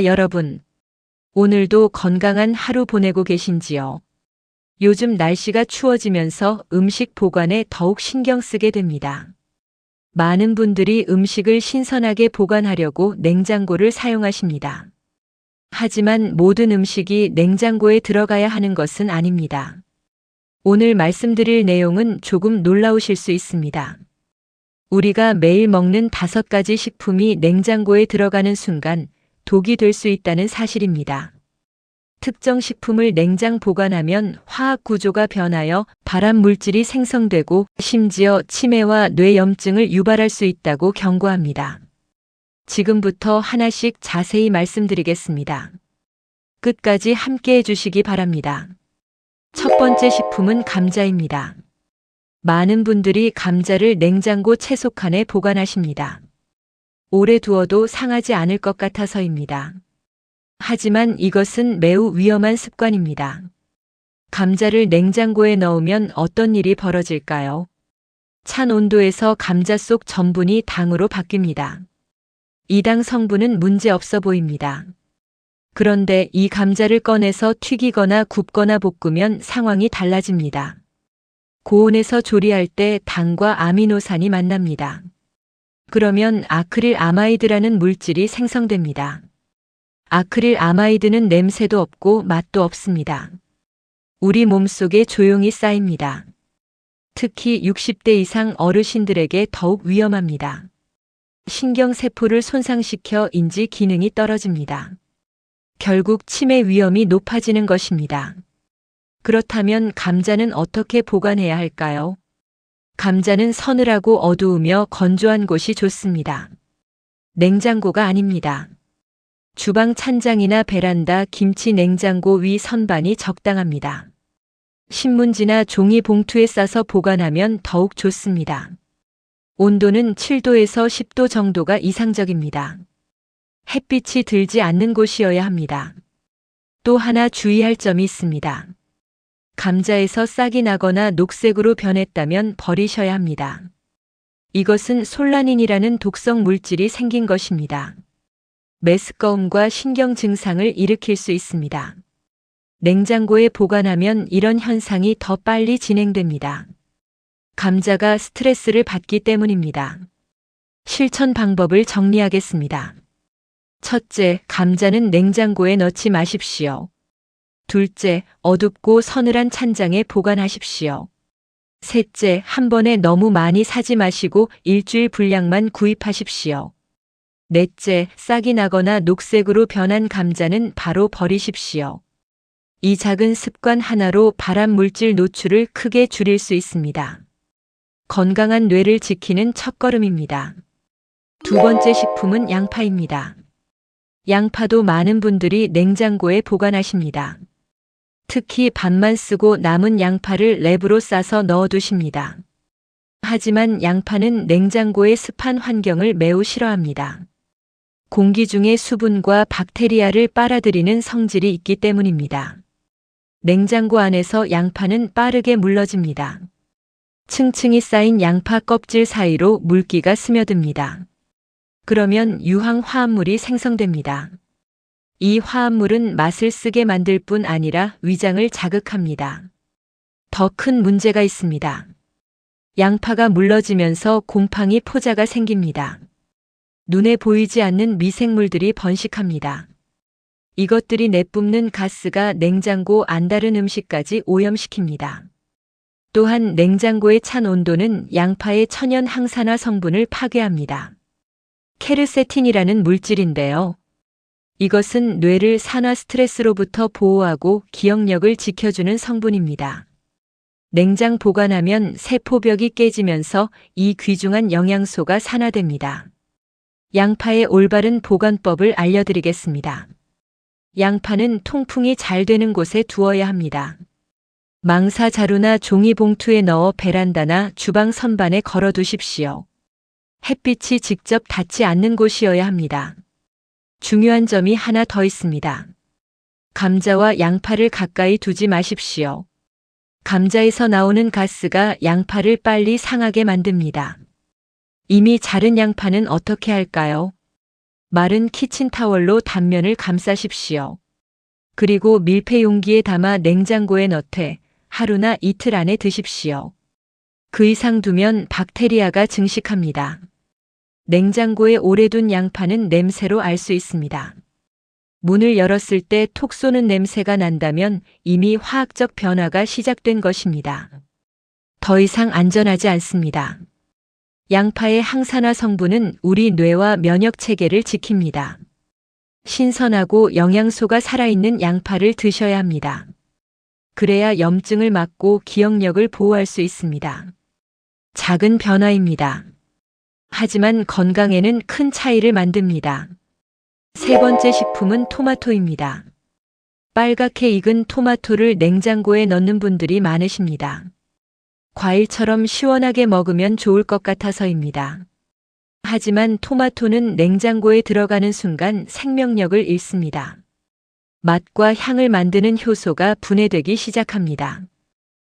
여러분, 오늘도 건강한 하루 보내고 계신지요? 요즘 날씨가 추워지면서 음식 보관에 더욱 신경 쓰게 됩니다. 많은 분들이 음식을 신선하게 보관하려고 냉장고를 사용하십니다. 하지만 모든 음식이 냉장고에 들어가야 하는 것은 아닙니다. 오늘 말씀드릴 내용은 조금 놀라우실 수 있습니다. 우리가 매일 먹는 5가지 식품이 냉장고에 들어가는 순간 독이 될 수 있다는 사실입니다. 특정 식품을 냉장 보관하면 화학 구조가 변하여 발암 물질이 생성되고 심지어 치매와 뇌염증을 유발할 수 있다고 경고합니다. 지금부터 하나씩 자세히 말씀드리겠습니다. 끝까지 함께 해주시기 바랍니다. 첫 번째 식품은 감자입니다. 많은 분들이 감자를 냉장고 채소칸에 보관하십니다. 오래 두어도 상하지 않을 것 같아서입니다. 하지만 이것은 매우 위험한 습관입니다. 감자를 냉장고에 넣으면 어떤 일이 벌어질까요? 찬 온도에서 감자 속 전분이 당으로 바뀝니다. 이 당 성분은 문제 없어 보입니다. 그런데 이 감자를 꺼내서 튀기거나 굽거나 볶으면 상황이 달라집니다. 고온에서 조리할 때 당과 아미노산이 만납니다. 그러면 아크릴 아마이드라는 물질이 생성됩니다. 아크릴 아마이드는 냄새도 없고 맛도 없습니다. 우리 몸속에 조용히 쌓입니다. 특히 60대 이상 어르신들에게 더욱 위험합니다. 신경세포를 손상시켜 인지 기능이 떨어집니다. 결국 치매 위험이 높아지는 것입니다. 그렇다면 감자는 어떻게 보관해야 할까요? 감자는 서늘하고 어두우며 건조한 곳이 좋습니다. 냉장고가 아닙니다. 주방 찬장이나 베란다, 김치 냉장고 위 선반이 적당합니다. 신문지나 종이 봉투에 싸서 보관하면 더욱 좋습니다. 온도는 7도에서 10도 정도가 이상적입니다. 햇빛이 들지 않는 곳이어야 합니다. 또 하나 주의할 점이 있습니다. 감자에서 싹이 나거나 녹색으로 변했다면 버리셔야 합니다. 이것은 솔라닌이라는 독성 물질이 생긴 것입니다. 메스꺼움과 신경 증상을 일으킬 수 있습니다. 냉장고에 보관하면 이런 현상이 더 빨리 진행됩니다. 감자가 스트레스를 받기 때문입니다. 실천 방법을 정리하겠습니다. 첫째, 감자는 냉장고에 넣지 마십시오. 둘째, 어둡고 서늘한 찬장에 보관하십시오. 셋째, 한 번에 너무 많이 사지 마시고 일주일 분량만 구입하십시오. 넷째, 싹이 나거나 녹색으로 변한 감자는 바로 버리십시오. 이 작은 습관 하나로 발암 물질 노출을 크게 줄일 수 있습니다. 건강한 뇌를 지키는 첫걸음입니다. 두 번째 식품은 양파입니다. 양파도 많은 분들이 냉장고에 보관하십니다. 특히 반만 쓰고 남은 양파를 랩으로 싸서 넣어두십니다. 하지만 양파는 냉장고의 습한 환경을 매우 싫어합니다. 공기 중에 수분과 박테리아를 빨아들이는 성질이 있기 때문입니다. 냉장고 안에서 양파는 빠르게 물러집니다. 층층이 쌓인 양파 껍질 사이로 물기가 스며듭니다. 그러면 유황 화합물이 생성됩니다. 이 화합물은 맛을 쓰게 만들 뿐 아니라 위장을 자극합니다. 더 큰 문제가 있습니다. 양파가 물러지면서 곰팡이 포자가 생깁니다. 눈에 보이지 않는 미생물들이 번식합니다. 이것들이 내뿜는 가스가 냉장고 안다른 음식까지 오염시킵니다. 또한 냉장고의 찬 온도는 양파의 천연 항산화 성분을 파괴합니다. 케르세틴이라는 물질인데요. 이것은 뇌를 산화 스트레스로부터 보호하고 기억력을 지켜주는 성분입니다. 냉장 보관하면 세포벽이 깨지면서 이 귀중한 영양소가 산화됩니다. 양파의 올바른 보관법을 알려드리겠습니다. 양파는 통풍이 잘 되는 곳에 두어야 합니다. 망사 자루나 종이 봉투에 넣어 베란다나 주방 선반에 걸어 두십시오. 햇빛이 직접 닿지 않는 곳이어야 합니다. 중요한 점이 하나 더 있습니다. 감자와 양파를 가까이 두지 마십시오. 감자에서 나오는 가스가 양파를 빨리 상하게 만듭니다. 이미 자른 양파는 어떻게 할까요? 마른 키친타월로 단면을 감싸십시오. 그리고 밀폐 용기에 담아 냉장고에 넣되 하루나 이틀 안에 드십시오. 그 이상 두면 박테리아가 증식합니다. 냉장고에 오래 둔 양파는 냄새로 알 수 있습니다. 문을 열었을 때 톡 쏘는 냄새가 난다면 이미 화학적 변화가 시작된 것입니다. 더 이상 안전하지 않습니다. 양파의 항산화 성분은 우리 뇌와 면역 체계를 지킵니다. 신선하고 영양소가 살아있는 양파를 드셔야 합니다. 그래야 염증을 막고 기억력을 보호할 수 있습니다. 작은 변화입니다. 하지만 건강에는 큰 차이를 만듭니다. 세 번째 식품은 토마토입니다. 빨갛게 익은 토마토를 냉장고에 넣는 분들이 많으십니다. 과일처럼 시원하게 먹으면 좋을 것 같아서입니다. 하지만 토마토는 냉장고에 들어가는 순간 생명력을 잃습니다. 맛과 향을 만드는 효소가 분해되기 시작합니다.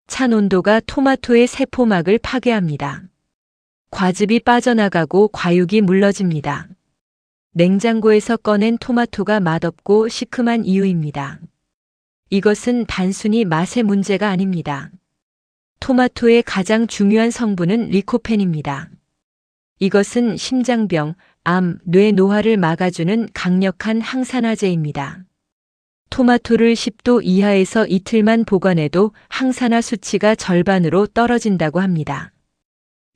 찬 온도가 토마토의 세포막을 파괴합니다. 과즙이 빠져나가고 과육이 물러집니다. 냉장고에서 꺼낸 토마토가 맛없고 시큼한 이유입니다. 이것은 단순히 맛의 문제가 아닙니다. 토마토의 가장 중요한 성분은 리코펜입니다. 이것은 심장병, 암, 뇌 노화를 막아주는 강력한 항산화제입니다. 토마토를 10도 이하에서 이틀만 보관해도 항산화 수치가 절반으로 떨어진다고 합니다.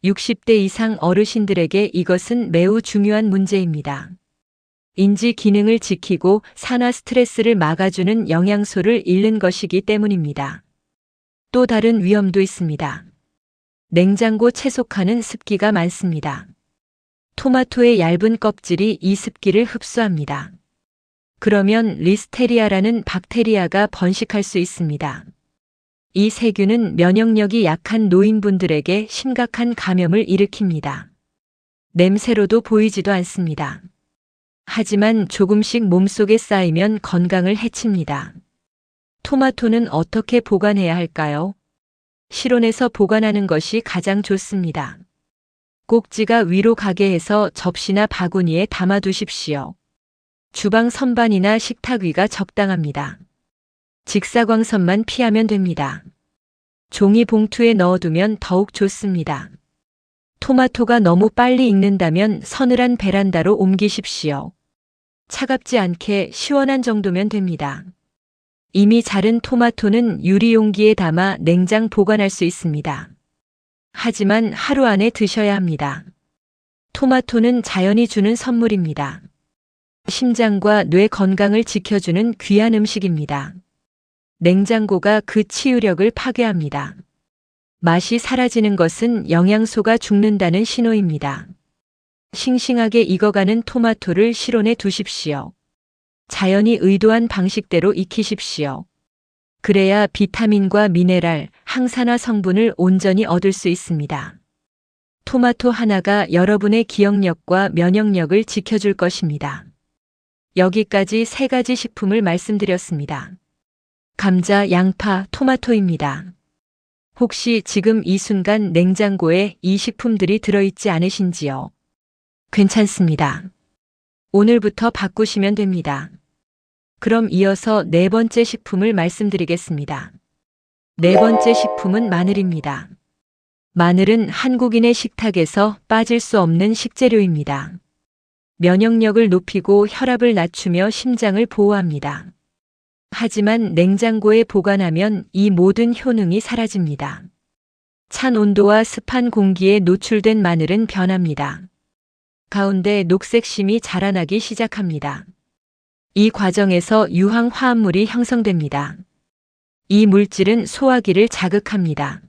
60대 이상 어르신들에게 이것은 매우 중요한 문제입니다. 인지 기능을 지키고 산화 스트레스를 막아주는 영양소를 잃는 것이기 때문입니다. 또 다른 위험도 있습니다. 냉장고 채소칸은 습기가 많습니다. 토마토의 얇은 껍질이 이 습기를 흡수합니다. 그러면 리스테리아라는 박테리아가 번식할 수 있습니다. 이 세균은 면역력이 약한 노인분들에게 심각한 감염을 일으킵니다. 냄새로도 보이지도 않습니다. 하지만 조금씩 몸속에 쌓이면 건강을 해칩니다. 토마토는 어떻게 보관해야 할까요? 실온에서 보관하는 것이 가장 좋습니다. 꼭지가 위로 가게 해서 접시나 바구니에 담아두십시오. 주방 선반이나 식탁 위가 적당합니다. 직사광선만 피하면 됩니다. 종이 봉투에 넣어두면 더욱 좋습니다. 토마토가 너무 빨리 익는다면 서늘한 베란다로 옮기십시오. 차갑지 않게 시원한 정도면 됩니다. 이미 자른 토마토는 유리용기에 담아 냉장 보관할 수 있습니다. 하지만 하루 안에 드셔야 합니다. 토마토는 자연이 주는 선물입니다. 심장과 뇌 건강을 지켜주는 귀한 음식입니다. 냉장고가 그 치유력을 파괴합니다. 맛이 사라지는 것은 영양소가 죽는다는 신호입니다. 싱싱하게 익어가는 토마토를 실온에 두십시오. 자연이 의도한 방식대로 익히십시오. 그래야 비타민과 미네랄, 항산화 성분을 온전히 얻을 수 있습니다. 토마토 하나가 여러분의 기억력과 면역력을 지켜줄 것입니다. 여기까지 3가지 식품을 말씀드렸습니다. 감자, 양파, 토마토입니다. 혹시 지금 이 순간 냉장고에 이 식품들이 들어있지 않으신지요? 괜찮습니다. 오늘부터 바꾸시면 됩니다. 그럼 이어서 4번째 식품을 말씀드리겠습니다. 4번째 식품은 마늘입니다. 마늘은 한국인의 식탁에서 빠질 수 없는 식재료입니다. 면역력을 높이고 혈압을 낮추며 심장을 보호합니다. 하지만 냉장고에 보관하면 이 모든 효능이 사라집니다. 찬 온도와 습한 공기에 노출된 마늘은 변합니다. 가운데 녹색심이 자라나기 시작합니다. 이 과정에서 유황 화합물이 형성됩니다. 이 물질은 소화기를 자극합니다.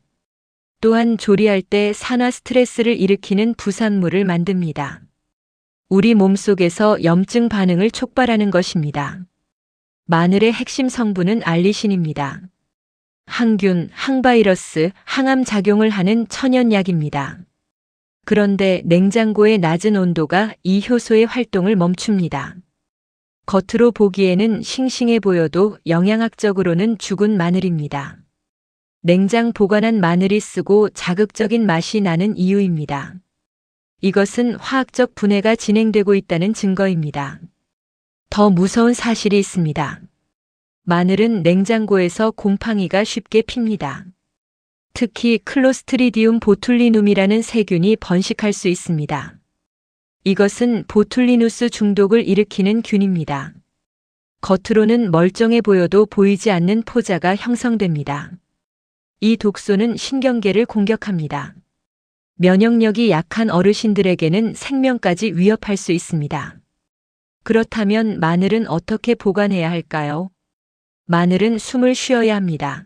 또한 조리할 때 산화 스트레스를 일으키는 부산물을 만듭니다. 우리 몸속에서 염증 반응을 촉발하는 것입니다. 마늘의 핵심 성분은 알리신입니다. 항균, 항바이러스, 항암 작용을 하는 천연약입니다. 그런데 냉장고의 낮은 온도가 이 효소의 활동을 멈춥니다. 겉으로 보기에는 싱싱해 보여도 영양학적으로는 죽은 마늘입니다. 냉장 보관한 마늘이 쓰고 자극적인 맛이 나는 이유입니다. 이것은 화학적 분해가 진행되고 있다는 증거입니다. 더 무서운 사실이 있습니다. 마늘은 냉장고에서 곰팡이가 쉽게 핍니다. 특히 클로스트리디움 보툴리눔이라는 세균이 번식할 수 있습니다. 이것은 보툴리누스 중독을 일으키는 균입니다. 겉으로는 멀쩡해 보여도 보이지 않는 포자가 형성됩니다. 이 독소는 신경계를 공격합니다. 면역력이 약한 어르신들에게는 생명까지 위협할 수 있습니다. 그렇다면 마늘은 어떻게 보관해야 할까요? 마늘은 숨을 쉬어야 합니다.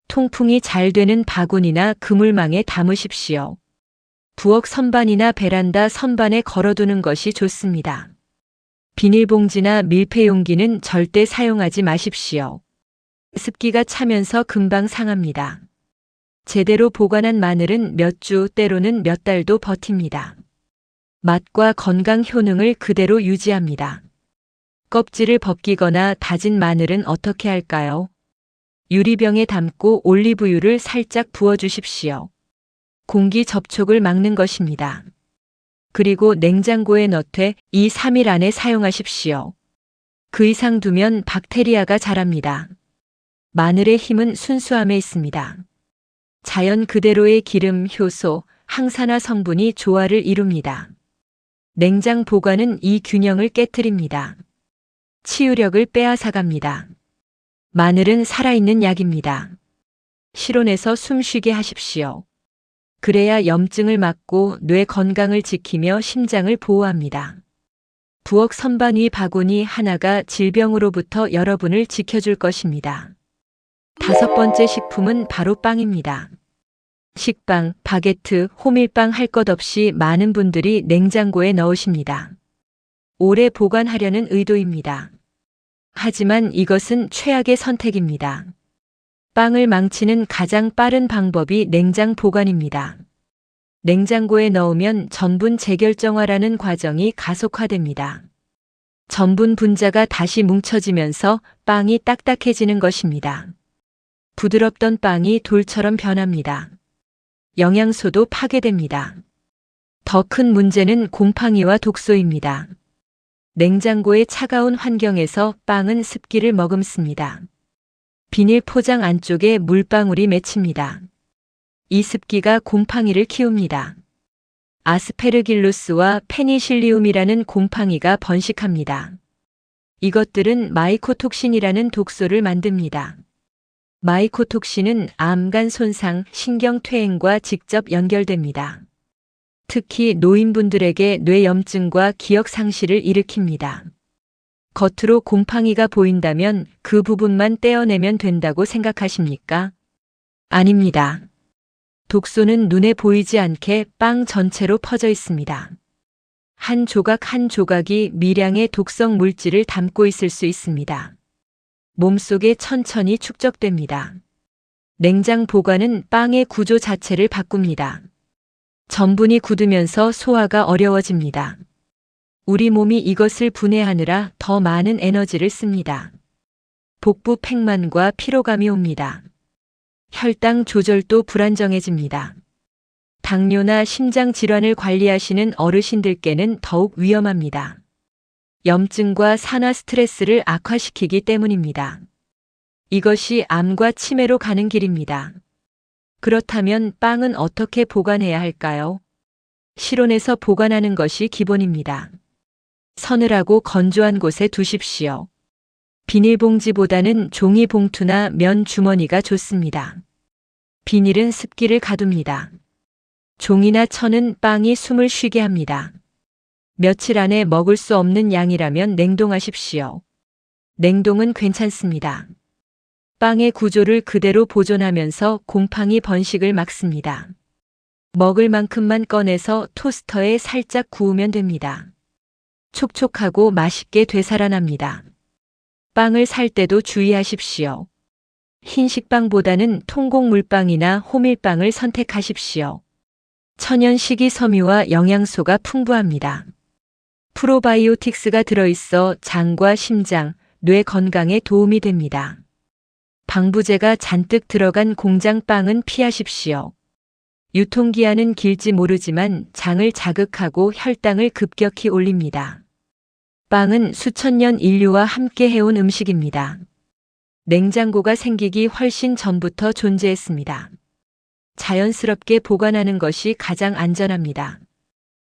통풍이 잘 되는 바구니나 그물망에 담으십시오. 부엌 선반이나 베란다 선반에 걸어두는 것이 좋습니다. 비닐봉지나 밀폐용기는 절대 사용하지 마십시오. 습기가 차면서 금방 상합니다. 제대로 보관한 마늘은 몇 주, 때로는 몇 달도 버팁니다. 맛과 건강 효능을 그대로 유지합니다. 껍질을 벗기거나 다진 마늘은 어떻게 할까요? 유리병에 담고 올리브유를 살짝 부어주십시오. 공기 접촉을 막는 것입니다. 그리고 냉장고에 넣되 2-3일 안에 사용하십시오. 그 이상 두면 박테리아가 자랍니다. 마늘의 힘은 순수함에 있습니다. 자연 그대로의 기름, 효소, 항산화 성분이 조화를 이룹니다. 냉장 보관은 이 균형을 깨트립니다. 치유력을 빼앗아갑니다. 마늘은 살아있는 약입니다. 실온에서 숨쉬게 하십시오. 그래야 염증을 막고 뇌 건강을 지키며 심장을 보호합니다. 부엌 선반 위 바구니 하나가 질병으로부터 여러분을 지켜줄 것입니다. 5번째 식품은 바로 빵입니다. 식빵, 바게트, 호밀빵 할 것 없이 많은 분들이 냉장고에 넣으십니다. 오래 보관하려는 의도입니다. 하지만 이것은 최악의 선택입니다. 빵을 망치는 가장 빠른 방법이 냉장 보관입니다. 냉장고에 넣으면 전분 재결정화라는 과정이 가속화됩니다. 전분 분자가 다시 뭉쳐지면서 빵이 딱딱해지는 것입니다. 부드럽던 빵이 돌처럼 변합니다. 영양소도 파괴됩니다. 더 큰 문제는 곰팡이와 독소입니다. 냉장고의 차가운 환경에서 빵은 습기를 머금습니다. 비닐 포장 안쪽에 물방울이 맺힙니다. 이 습기가 곰팡이를 키웁니다. 아스페르길루스와 페니실리움이라는 곰팡이가 번식합니다. 이것들은 마이코톡신이라는 독소를 만듭니다. 마이코톡신은 암, 간 손상, 신경퇴행과 직접 연결됩니다. 특히 노인분들에게 뇌염증과 기억 상실을 일으킵니다. 겉으로 곰팡이가 보인다면 그 부분만 떼어내면 된다고 생각하십니까? 아닙니다. 독소는 눈에 보이지 않게 빵 전체로 퍼져 있습니다. 한 조각 한 조각이 미량의 독성 물질을 담고 있을 수 있습니다. 몸속에 천천히 축적됩니다. 냉장 보관은 빵의 구조 자체를 바꿉니다. 전분이 굳으면서 소화가 어려워집니다. 우리 몸이 이것을 분해하느라 더 많은 에너지를 씁니다. 복부 팽만과 피로감이 옵니다. 혈당 조절도 불안정해집니다. 당뇨나 심장 질환을 관리하시는 어르신들께는 더욱 위험합니다. 염증과 산화 스트레스를 악화시키기 때문입니다. 이것이 암과 치매로 가는 길입니다. 그렇다면 빵은 어떻게 보관해야 할까요? 실온에서 보관하는 것이 기본입니다. 서늘하고 건조한 곳에 두십시오. 비닐봉지보다는 종이봉투나 면 주머니가 좋습니다. 비닐은 습기를 가둡니다. 종이나 천은 빵이 숨을 쉬게 합니다. 며칠 안에 먹을 수 없는 양이라면 냉동하십시오. 냉동은 괜찮습니다. 빵의 구조를 그대로 보존하면서 곰팡이 번식을 막습니다. 먹을 만큼만 꺼내서 토스터에 살짝 구우면 됩니다. 촉촉하고 맛있게 되살아납니다. 빵을 살 때도 주의하십시오. 흰식빵보다는 통곡물빵이나 호밀빵을 선택하십시오. 천연 식이섬유와 영양소가 풍부합니다. 프로바이오틱스가 들어있어 장과 심장, 뇌 건강에 도움이 됩니다. 방부제가 잔뜩 들어간 공장빵은 피하십시오. 유통기한은 길지 모르지만 장을 자극하고 혈당을 급격히 올립니다. 빵은 수천 년 인류와 함께 해온 음식입니다. 냉장고가 생기기 훨씬 전부터 존재했습니다. 자연스럽게 보관하는 것이 가장 안전합니다.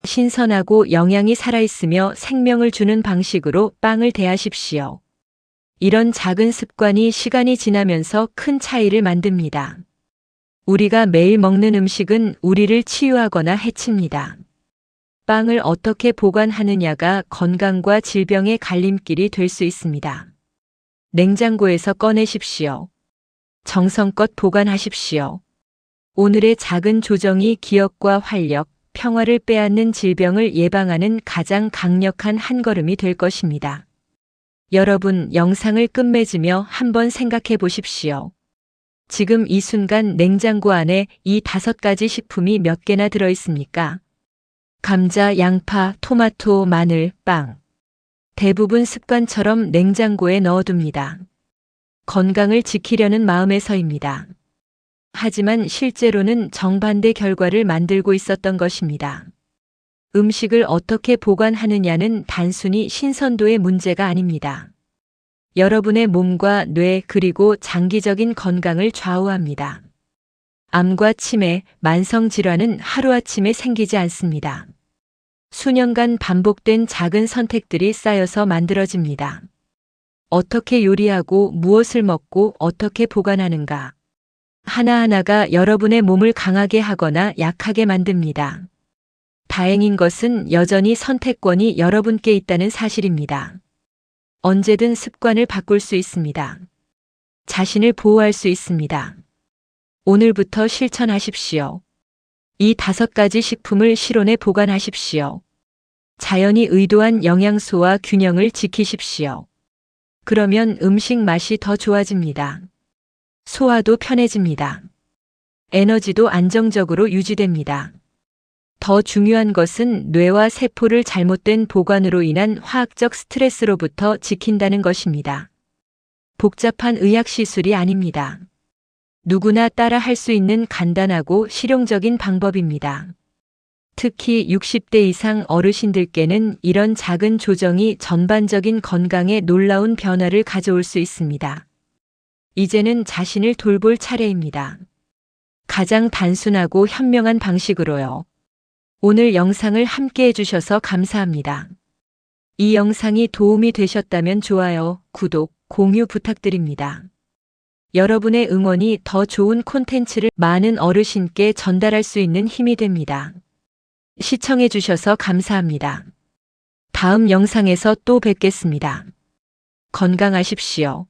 신선하고 영양이 살아있으며 생명을 주는 방식으로 빵을 대하십시오. 이런 작은 습관이 시간이 지나면서 큰 차이를 만듭니다. 우리가 매일 먹는 음식은 우리를 치유하거나 해칩니다. 빵을 어떻게 보관하느냐가 건강과 질병의 갈림길이 될 수 있습니다. 냉장고에서 꺼내십시오. 정성껏 보관하십시오. 오늘의 작은 조정이 기억과 활력, 평화를 빼앗는 질병을 예방하는 가장 강력한 한 걸음이 될 것입니다. 여러분, 영상을 끝맺으며 한번 생각해 보십시오. 지금 이 순간 냉장고 안에 이 5가지 식품이 몇 개나 들어 있습니까? 감자, 양파, 토마토, 마늘, 빵. 대부분 습관처럼 냉장고에 넣어둡니다. 건강을 지키려는 마음에서입니다. 하지만 실제로는 정반대 결과를 만들고 있었던 것입니다. 음식을 어떻게 보관하느냐는 단순히 신선도의 문제가 아닙니다. 여러분의 몸과 뇌 그리고 장기적인 건강을 좌우합니다. 암과 치매, 만성질환은 하루아침에 생기지 않습니다. 수년간 반복된 작은 선택들이 쌓여서 만들어집니다. 어떻게 요리하고 무엇을 먹고 어떻게 보관하는가. 하나하나가 여러분의 몸을 강하게 하거나 약하게 만듭니다. 다행인 것은 여전히 선택권이 여러분께 있다는 사실입니다. 언제든 습관을 바꿀 수 있습니다. 자신을 보호할 수 있습니다. 오늘부터 실천하십시오. 이 5가지 식품을 실온에 보관하십시오. 자연이 의도한 영양소와 균형을 지키십시오. 그러면 음식 맛이 더 좋아집니다. 소화도 편해집니다. 에너지도 안정적으로 유지됩니다. 더 중요한 것은 뇌와 세포를 잘못된 보관으로 인한 화학적 스트레스로부터 지킨다는 것입니다. 복잡한 의학 시술이 아닙니다. 누구나 따라 할 수 있는 간단하고 실용적인 방법입니다. 특히 60대 이상 어르신들께는 이런 작은 조정이 전반적인 건강에 놀라운 변화를 가져올 수 있습니다. 이제는 자신을 돌볼 차례입니다. 가장 단순하고 현명한 방식으로요. 오늘 영상을 함께 해주셔서 감사합니다. 이 영상이 도움이 되셨다면 좋아요, 구독, 공유 부탁드립니다. 여러분의 응원이 더 좋은 콘텐츠를 많은 어르신께 전달할 수 있는 힘이 됩니다. 시청해주셔서 감사합니다. 다음 영상에서 또 뵙겠습니다. 건강하십시오.